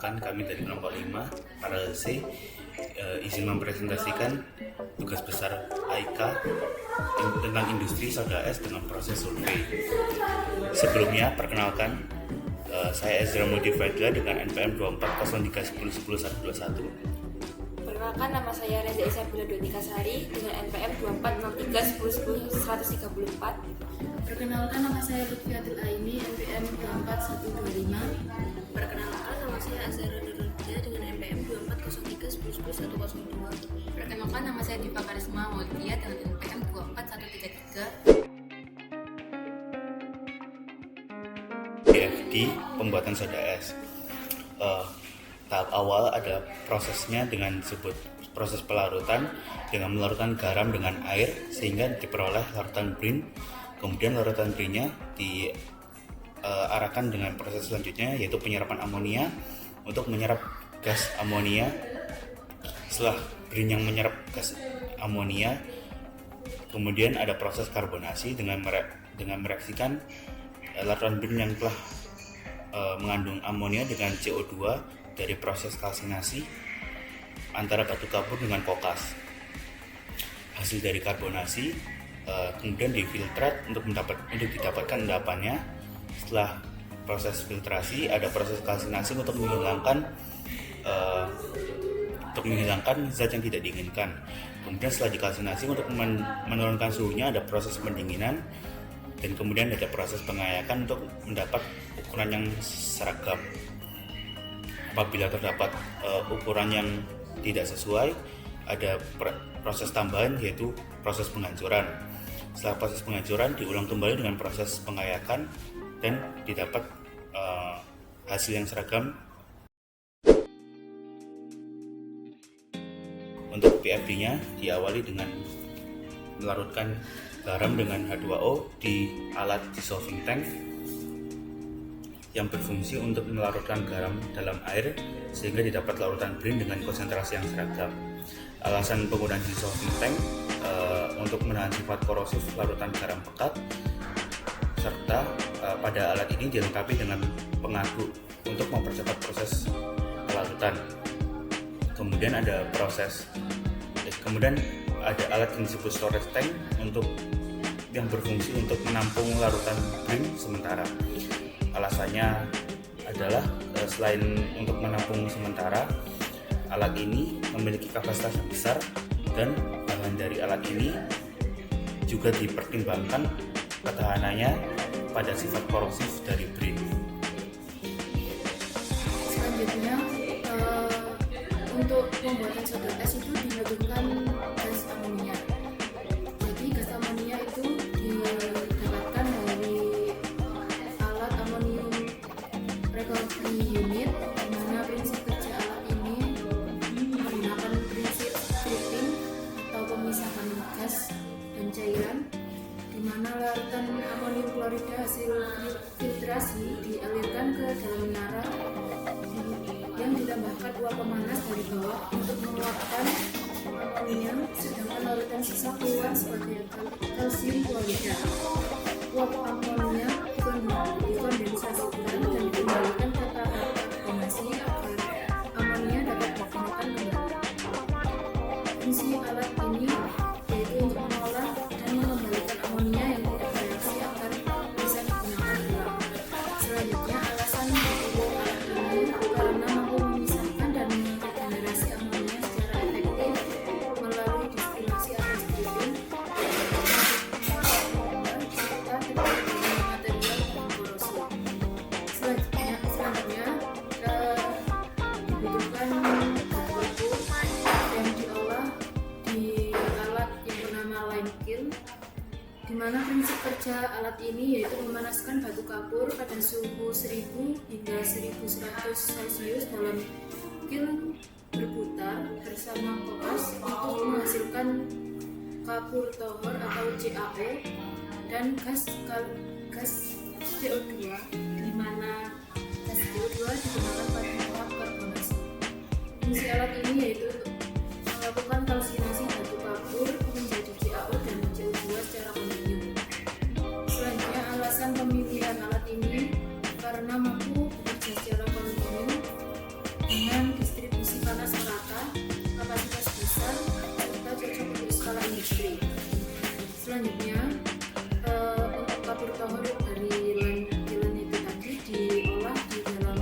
Perkenalkan, kami dari kelompok 5 Paralelse izin mempresentasikan tugas besar AIK tentang industri soda es dengan proses survei. Sebelumnya, perkenalkan, saya Ezra Mudi Fadla dengan NPM 2403101121. Perkenalkan, nama saya Reza Isabella Donika Sari dengan NPM 2403101134. Perkenalkan, nama saya Lutfiatul Aini, NPM 24125. Perkenalkan, nama saya Azhara Nurulhuda dengan NPM 240310110102. Perkenalkan, nama saya Diva Karisma Maulia dengan NPM 24133. BFD pembuatan soda es. Tahap awal ada prosesnya dengan disebut proses pelarutan dengan melarutkan garam dengan air sehingga diperoleh larutan brin. Kemudian larutan brinnya diarahkan dengan proses selanjutnya yaitu penyerapan amonia untuk menyerap gas amonia. Setelah brin yang menyerap gas amonia, kemudian ada proses karbonasi dengan mereaksikan larutan brin yang telah mengandung amonia dengan CO2 dari proses kalsinasi antara batu kapur dengan kokas. Hasil dari karbonasi kemudian difiltrat untuk didapatkan endapannya. Setelah proses filtrasi ada proses kalsinasi untuk menghilangkan zat yang tidak diinginkan. Kemudian setelah dikalsinasi untuk menurunkan suhunya ada proses pendinginan, dan kemudian ada proses pengayakan untuk mendapat ukuran yang seragam. Apabila terdapat ukuran yang tidak sesuai, ada proses tambahan yaitu proses penghancuran. Setelah proses penghancuran diulang kembali dengan proses pengayakan dan didapat hasil yang seragam. Untuk PFD-nya diawali dengan melarutkan garam dengan H2O di alat dissolving tank yang berfungsi untuk melarutkan garam dalam air sehingga didapat larutan brin dengan konsentrasi yang seragam. Alasan penggunaan dissolving tank untuk menahan sifat korosif larutan garam pekat, serta pada alat ini dilengkapi dengan pengaduk untuk mempercepat proses pelarutan. Kemudian ada alat yang disebut storage tank yang berfungsi untuk menampung larutan brin sementara. Alasannya adalah selain untuk menampung sementara, alat ini memiliki kapasitas yang besar dan bahan dari alat ini juga dipertimbangkan ketahanannya pada sifat korosif dari brin. Selanjutnya, untuk pembuatan soda es itu dibutuhkan gas amonia. Jadi gas amonia itu didapatkan dari alat amonium recovery unit, di mana prinsip kerja alat ini menggunakan prinsip stripping atau pemisahan gas dan cairan, di mana larutan amonium klorida hasil filtrasi dialirkan ke dalam menara yang ditambahkan uap pemanas dari bawah untuk menguapkan amonia, sedangkan larutan sisa keluar sebagai kalsium klorida. Uap amonia dikondensasikan dan dikembalikan ke tahap karbonasi agar amonia dapat digunakan kembali. Fungsi alat ini yaitu untuk mengolah dan mengembalikan amonia yang tidak bereaksi agar bisa digunakan ulang. Selanjutnya, alasan untuk alat ini karena mampu memisahkan dan meregenerasi amonia secara efektif melalui distilasi atau stripping, serta tidak menggunakan material yang korosif. Selanjutnya dibutuhkan batu yang diolah di alat yang bernama lime kiln, di mana prinsip kerja alat ini yaitu memanaskan batu kapur pada suhu 1000 hingga 1100 Celcius dalam kiln berputar bersama kokas untuk menghasilkan kapur tohor atau CaO dan gas CO2, di mana gas CO2 digunakan pada tahap karbonasi. Fungsi alat ini yaitu melakukan kalsinasi batu kapur menjadi CaO dan CO2 secara kontinu. Selanjutnya, alasan pemilihan alat ini karena mampu bekerja secara kontinu industri. Selanjutnya untuk kapur tohor dari lan itu tadi diolah di dalam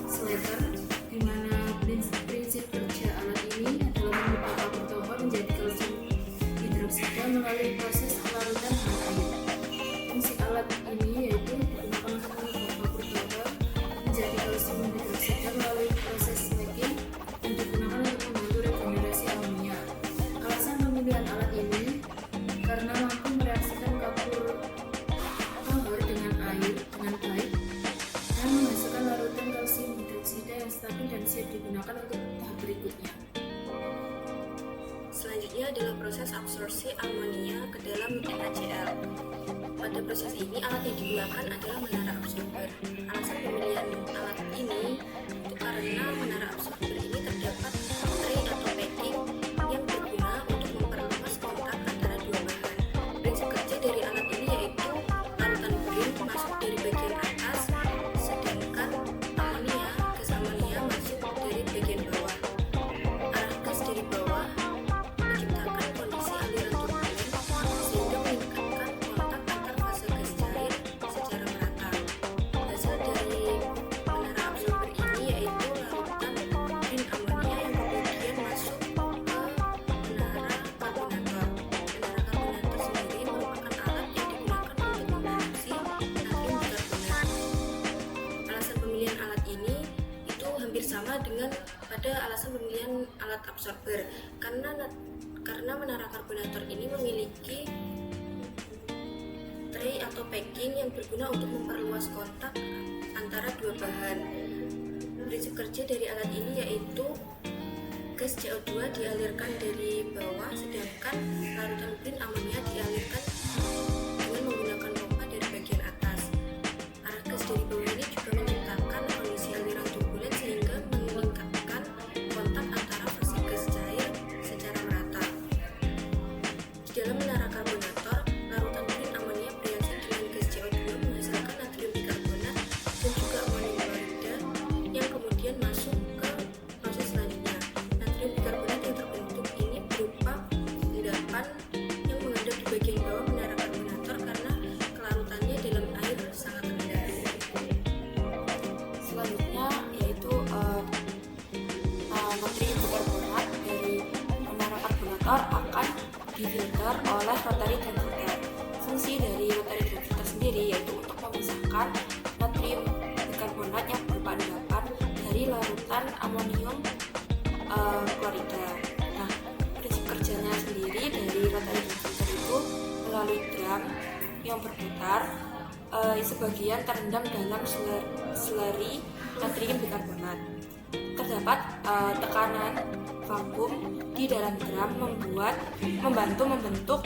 slater, di mana prinsip kerja alat ini adalah mengubah kapur tohor menjadi kalsium hidroksida melalui proses larutan dengan air. Fungsi alat ini yaitu digunakan untuk mengubah kapur tohor menjadi kalsium hidroksida melalui proses snacking dan digunakan untuk membantu regenerasi amonia. Alasan pemilihan alat ini karena mampu mereaksikan kapur tohor dengan air dengan baik dan menghasilkan larutan kalsium hidroksida yang stabil dan siap digunakan untuk tahap berikutnya. Selanjutnya adalah proses absorpsi amonia ke dalam NaCl. Pada proses ini alat yang digunakan adalah menara absorber. Alasan pemilihan alat ini itu karena menara absorber ini terdapat tray atau packing yang berguna untuk memperluas kontak antara dua bahan. Prinsip kerja dari alat ini yaitu larutan urin masuk dari bagian atas, sedangkan gas amonia masuk dari bagian bawah. Arah gas dari bawah menciptakan kondisi aliran turbulen sehingga meningkatkan kontak antar fase gas cair secara merata. Hasil dari menara absorber ini yaitu larutan urin amonia yang kemudian masuk ke menara karbonator. Menara karbonator sendiri merupakan alat yang digunakan untuk memproduksi natrium bikarbonat. Alasan pemilihan alat ini itu hampir sama dengan pada alasan pemilihan alat absorber karena menara karbonator ini memiliki tray atau packing yang berguna untuk memperluas kontak antara dua bahan. Prinsip kerja dari alat ini yaitu gas CO2 dialirkan dari bawah, sedangkan larutan urin amonia dialirkan dengan menggunakan pompa dari bagian atas. Arah gas dari bawah ini juga menciptakan kondisi aliran turbulen sehingga meningkatkan kontak antara fase gas cair secara merata. Di dalam menara karbonator, larutan urin amonia bereaksi dengan gas CO2 menghasilkan natrium bikarbonat dan juga amonium klorida yang kemudian masuk ke proses selanjutnya. Natrium bikarbonat yang terbentuk ini berupa endapan yang mengendap di bagian bawah menara karbonator karena kelarutannya dalam air sangat rendah. Selanjutnya yaitu natrium bikarbonat dari menara karbonator akan difilter oleh rotary transfilter. Fungsi dari rotary transfilter sendiri yaitu untuk memisahkan natrium bikarbonat yang berupa endapan dari larutan amonium klorida. Nah, prinsip kerjanya sendiri dari rotary transfilter itu melalui drum yang berputar, sebagian terendam dalam slurry natrium bikarbonat. Terdapat tekanan vakum di dalam drum membantu membentuk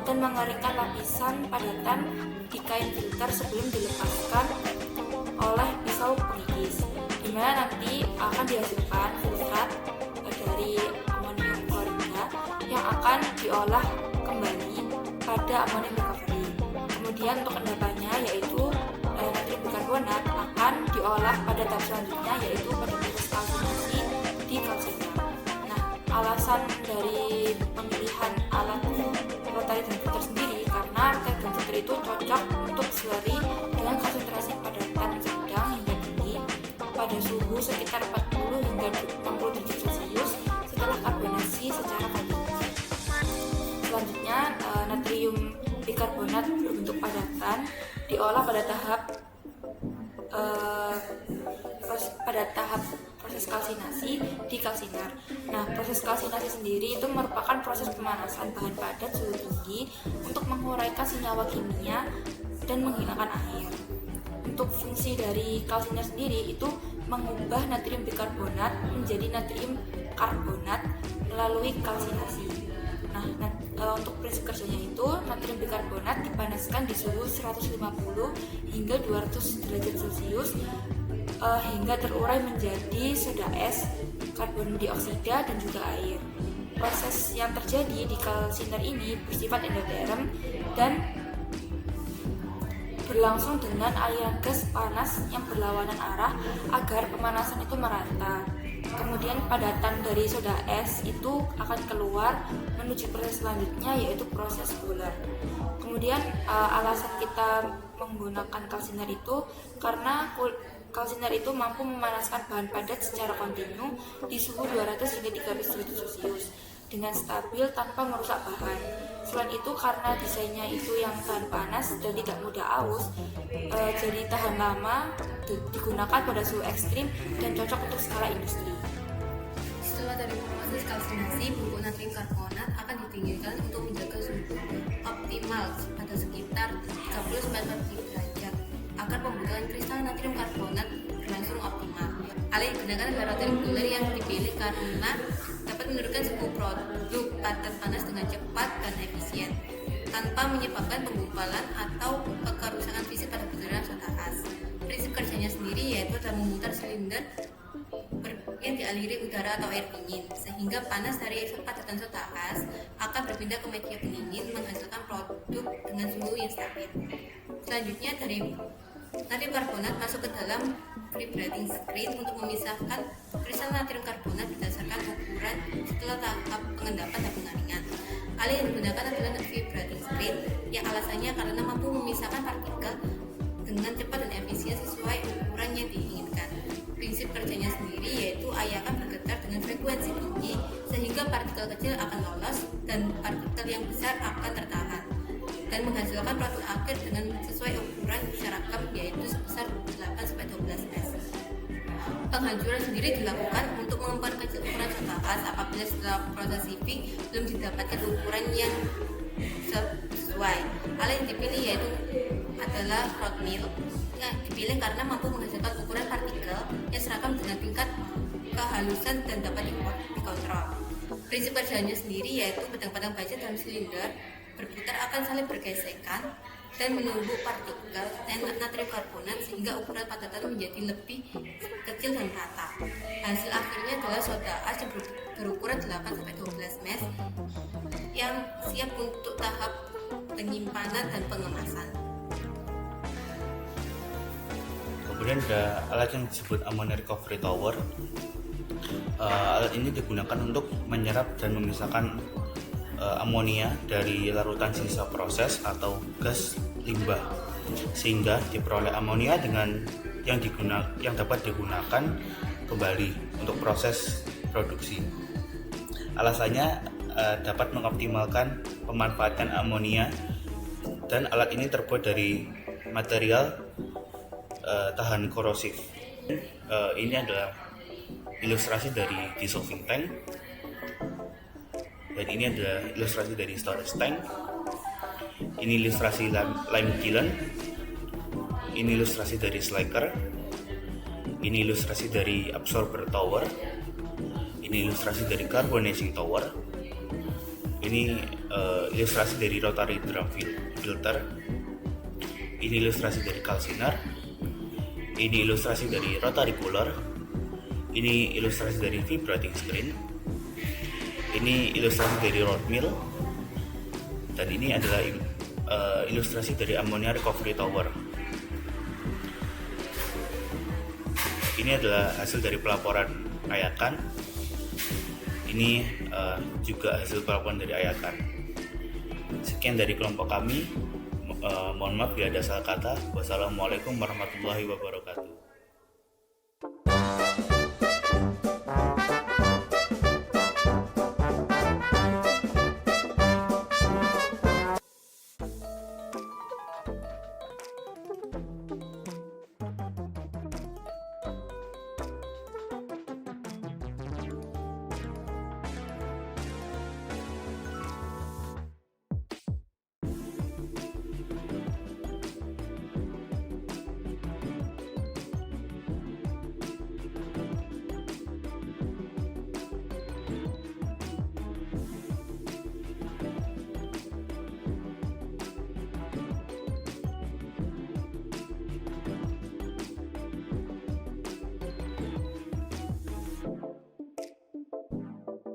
dan mengeringkan lapisan padatan di kain filter sebelum dilepaskan oleh pisau pengikis, di mana nanti akan dihasilkan filtrat dari amonium klorida yang akan diolah kembali pada amonium recovery. Kemudian untuk endapannya yaitu natrium bikarbonat akan diolah pada tahap selanjutnya yaitu pada proses kalsinasi di kalsinar. Nah, alasan dari pemilihan alat rotary transfilter sendiri karena rotary transfilter itu cocok untuk slurry dengan konsentrasi padatan sedang hingga tinggi pada suhu sekitar 40 hingga 60 derajat Celcius setelah karbonasi secara kontinu. Selanjutnya natrium bikarbonat berbentuk padatan diolah pada tahap proses kalsinasi di kalsinar. Nah, proses kalsinasi sendiri itu merupakan proses pemanasan bahan padat suhu tinggi untuk menguraikan senyawa kimia dan menghilangkan air. Untuk fungsi dari kalsinar sendiri itu mengubah natrium bikarbonat menjadi natrium karbonat melalui kalsinasi. Nah, untuk prinsip kerjanya itu natrium bikarbonat dipanaskan di suhu 150 hingga 200 derajat Celcius hingga terurai menjadi soda es, karbon dioksida dan juga air. Proses yang terjadi di kalsinar ini bersifat endoterm dan berlangsung dengan aliran gas panas yang berlawanan arah agar pemanasan itu merata. Kemudian kemudian padatan dari soda es itu akan keluar menuju proses selanjutnya, yaitu proses boiler. Kemudian alasan kita menggunakan kalsiner itu karena kalsiner itu mampu memanaskan bahan padat secara kontinu di suhu 200 hingga 300 derajat Celcius dengan stabil tanpa merusak bahan. Selain itu karena desainnya itu yang tahan panas dan tidak mudah aus, jadi tahan lama, digunakan pada suhu ekstrim dan cocok untuk skala industri. Setelah dari proses kalsinasi, bubuk natrium karbonat akan didinginkan untuk menjaga suhu optimal pada sekitar 30-40 derajat agar pembukaan kristal natrium karbonat berlangsung optimal. Alat yang digunakan adalah rotary cooler yang dipilih karena dapat menurunkan suhu produk padat panas dengan cepat dan efisien tanpa menyebabkan penggumpalan atau kerusakan fisik pada butiran soda as. Prinsip kerjanya sendiri yaitu adalah memutar silinder yang dialiri udara atau air dingin, sehingga panas dari padatan soda as akan berpindah ke media pendingin menghasilkan produk dengan suhu yang stabil. Selanjutnya dari natrium karbonat masuk ke dalam vibrating screen untuk memisahkan kristal natrium karbonat berdasarkan ukuran setelah tahap pengendapan dan pengaringan. Alat yang digunakan adalah vibrating screen yang alasannya karena mampu memisahkan partikel dengan cepat dan efisien sesuai ukuran yang diinginkan. Prinsip kerjanya sendiri yaitu ayakan bergetar dengan frekuensi tinggi sehingga partikel kecil akan lolos dan partikel yang besar akan tertahan dan menghasilkan produk akhir dengan sesuai ukuran seragam yaitu sebesar 8-12 S. Penghancuran sendiri dilakukan untuk memperkecil ukuran soda as apabila setelah proses sieving belum didapatkan ukuran yang sesuai. Alat yang dipilih yaitu adalah rod mill yang dipilih karena mampu menghasilkan ukuran partikel yang seragam dengan tingkat kehalusan dan dapat dikontrol. Prinsip kerjanya sendiri yaitu pedang-pedang baja dalam silinder berputar akan saling bergesekan dan menumbuk partikel natrium karbonat sehingga ukuran padatan menjadi lebih kecil dan rata. Hasil akhirnya adalah soda as yang berukuran 8-12 ml yang siap untuk tahap penyimpanan dan pengemasan. Kemudian ada alat yang disebut ammonia recovery tower. Alat ini digunakan untuk menyerap dan memisahkan amonia dari larutan sisa proses atau gas limbah, sehingga diperoleh amonia dengan yang dapat digunakan kembali untuk proses produksi. Alasannya dapat mengoptimalkan pemanfaatan amonia, dan alat ini terbuat dari material tahan korosif. Ini adalah ilustrasi dari dissolving tank, dan ini adalah ilustrasi dari storage tank. Ini ilustrasi lime kiln. Ini ilustrasi dari slacker. Ini ilustrasi dari absorber tower. Ini ilustrasi dari carbonation tower. Ini ilustrasi dari rotary drum filter. Ini ilustrasi dari calciner. Ini ilustrasi dari rotary cooler. Ini ilustrasi dari vibrating screen. Ini ilustrasi dari rod mill, dan ini adalah ilustrasi dari ammonia recovery tower. Ini adalah hasil dari pelaporan Ayakan. Ini juga hasil pelaporan dari Ayakan. Sekian dari kelompok kami. Mohon maaf bila ada salah kata. Wassalamualaikum warahmatullahi wabarakatuh.